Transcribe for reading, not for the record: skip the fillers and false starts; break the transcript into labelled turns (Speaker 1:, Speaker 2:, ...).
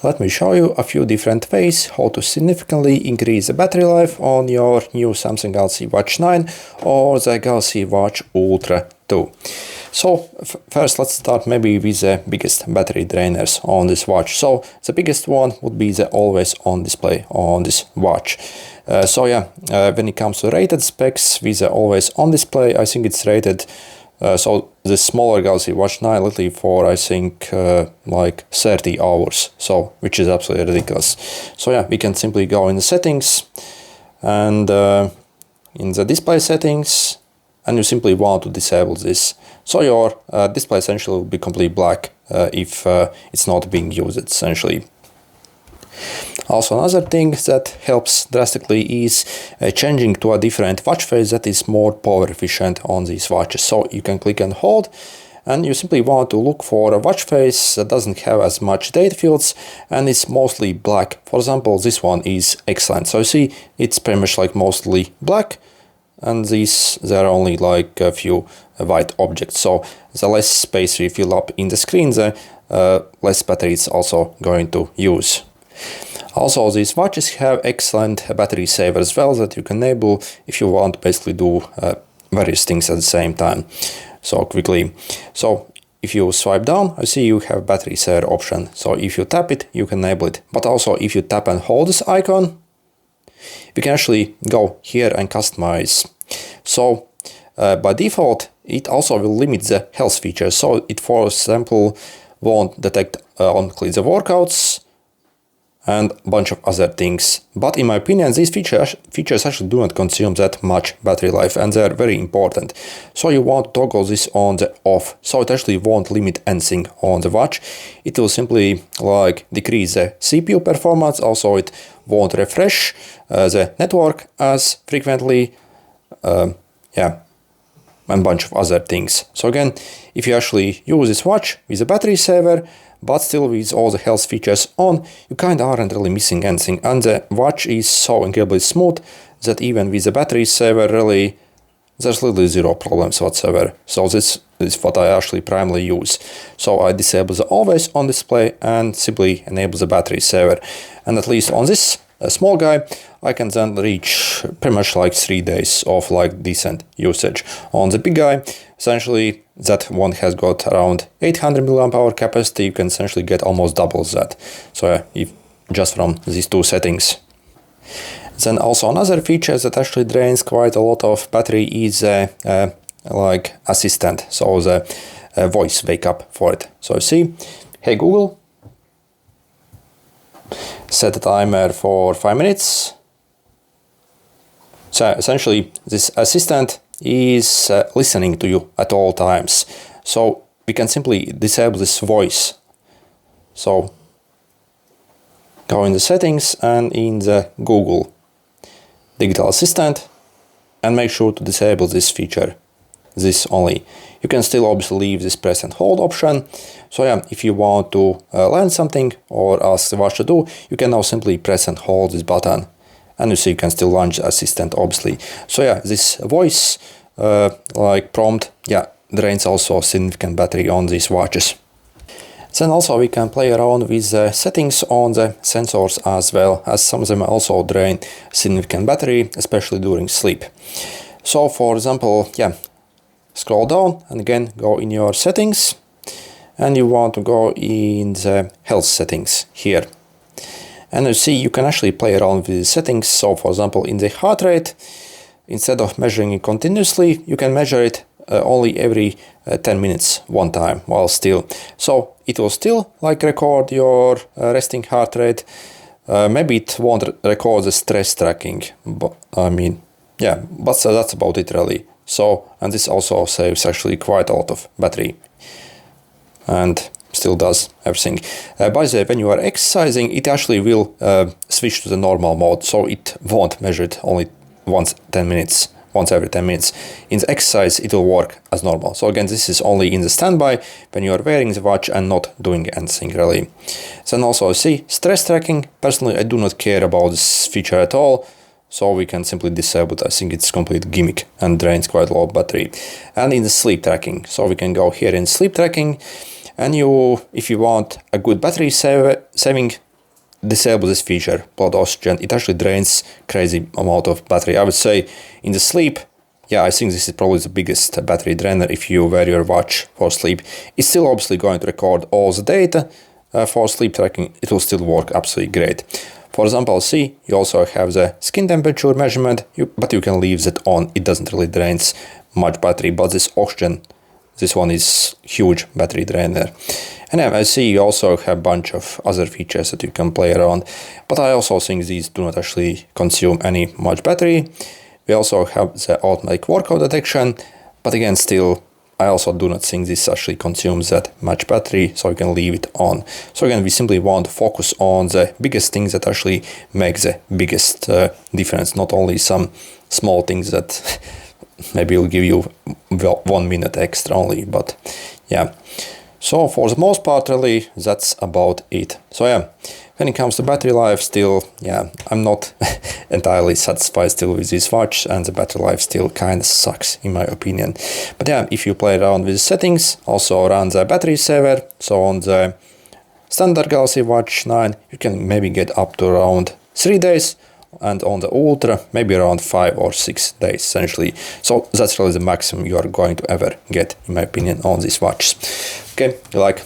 Speaker 1: let me show you a few different ways how to significantly increase the battery life on your new Samsung Galaxy Watch 9 or the Galaxy Watch Ultra 2. So first let's start maybe with the biggest battery drainers on this watch. So the biggest one would be the always on display on this watch. When it comes to rated specs with the always on display, I think it's rated so the smaller Galaxy Watch 9 literally for I think like 30 hours, so which is absolutely ridiculous. So yeah, we can simply go in the settings and in the display settings, and you simply want to disable this. So your display essentially will be completely black if it's not being used essentially. Also, another thing that helps drastically is changing to a different watch face that is more power efficient on these watches. So you can click and hold, and you simply want to look for a watch face that doesn't have as much data fields and it's mostly black. For example, this one is excellent. So you see, it's pretty much like mostly black, and there are only like a few white objects. So the less space you fill up in the screen, the less battery it's also going to use. Also, these watches have excellent battery saver as well that you can enable if you want to basically do various things at the same time. So quickly. So if you swipe down, I see you have battery saver option. So if you tap it, you can enable it. But also if you tap and hold this icon, you can actually go here and customize. So by default, it also will limit the health features. So it, for example, won't detect only the workouts and a bunch of other things. But in my opinion, these features actually do not consume that much battery life, and they're very important. So you want to toggle this on the off, so it actually won't limit anything on the watch. It will simply like decrease the CPU performance. Also, it won't refresh the network as frequently. And a bunch of other things. So again, if you actually use this watch with a battery saver, but still with all the health features on, you kind of aren't really missing anything. And the watch is so incredibly smooth that even with the battery saver, really, there's literally zero problems whatsoever. So this is what I actually primarily use. So I disable the always on display and simply enable the battery saver. And at least on this small guy, I can then reach pretty much like 3 days of like decent usage. On the big guy, essentially that one has got around 800 mAh capacity. You can essentially get almost double that. So if just from these two settings. Then also another feature that actually drains quite a lot of battery is like assistant. So the voice wake up for it. So see, hey Google, set a timer for 5 minutes. So essentially this assistant is listening to you at all times. So we can simply disable this voice. So go in the settings and in the Google Digital Assistant and make sure to disable this feature, this only. You can still obviously leave this press and hold option. So yeah, if you want to learn something or ask the watch to do, you can now simply press and hold this button. And you see you can still launch the assistant obviously. So yeah, this voice like prompt, yeah, drains also significant battery on these watches. Then also we can play around with the settings on the sensors as well, as some of them also drain significant battery, especially during sleep. So for example, yeah, scroll down and again go in your settings, and you want to go in the health settings here. And you see you can actually play around with the settings. So for example, in the heart rate, instead of measuring it continuously, you can measure it only every 10 minutes one time while still. So it will still like record your resting heart rate. Maybe it won't record the stress tracking, but I mean, yeah, but so that's about it really. So, and this also saves actually quite a lot of battery and still does everything. By the way, when you are exercising, it actually will switch to the normal mode, so it won't measure it only once every 10 minutes. In the exercise, it will work as normal. So again, this is only in the standby when you are wearing the watch and not doing anything really. Then also see stress tracking. Personally, I do not care about this feature at all. So we can simply disable it. I think it's complete gimmick and drains quite a lot of battery. And in the sleep tracking, so we can go here in sleep tracking, and if you want a good battery saving, disable this feature, blood oxygen, it actually drains crazy amount of battery. I would say in the sleep, yeah, I think this is probably the biggest battery drainer if you wear your watch for sleep. It's still obviously going to record all the data for sleep tracking. It will still work absolutely great. For example, see, you also have the skin temperature measurement, but you can leave that on. It doesn't really drains much battery, but this oxygen, this one is huge battery drainer. And I see you also have a bunch of other features that you can play around, but I also think these do not actually consume any much battery. We also have the automatic workout detection, but again, still, I also do not think this actually consumes that much battery, so you can leave it on. So again, we simply want to focus on the biggest things that actually make the biggest difference, not only some small things that maybe will give you 1 minute extra only, but yeah. So for the most part, really, that's about it. So yeah, when it comes to battery life, still, yeah, I'm not entirely satisfied still with this watch, and the battery life still kind of sucks in my opinion. But yeah, if you play around with the settings, also run the battery saver, so on the standard Galaxy Watch 9, you can maybe get up to around 3 days, and on the Ultra, maybe around 5 or 6 days essentially. So that's really the maximum you are going to ever get, in my opinion, on these watches. Okay, like,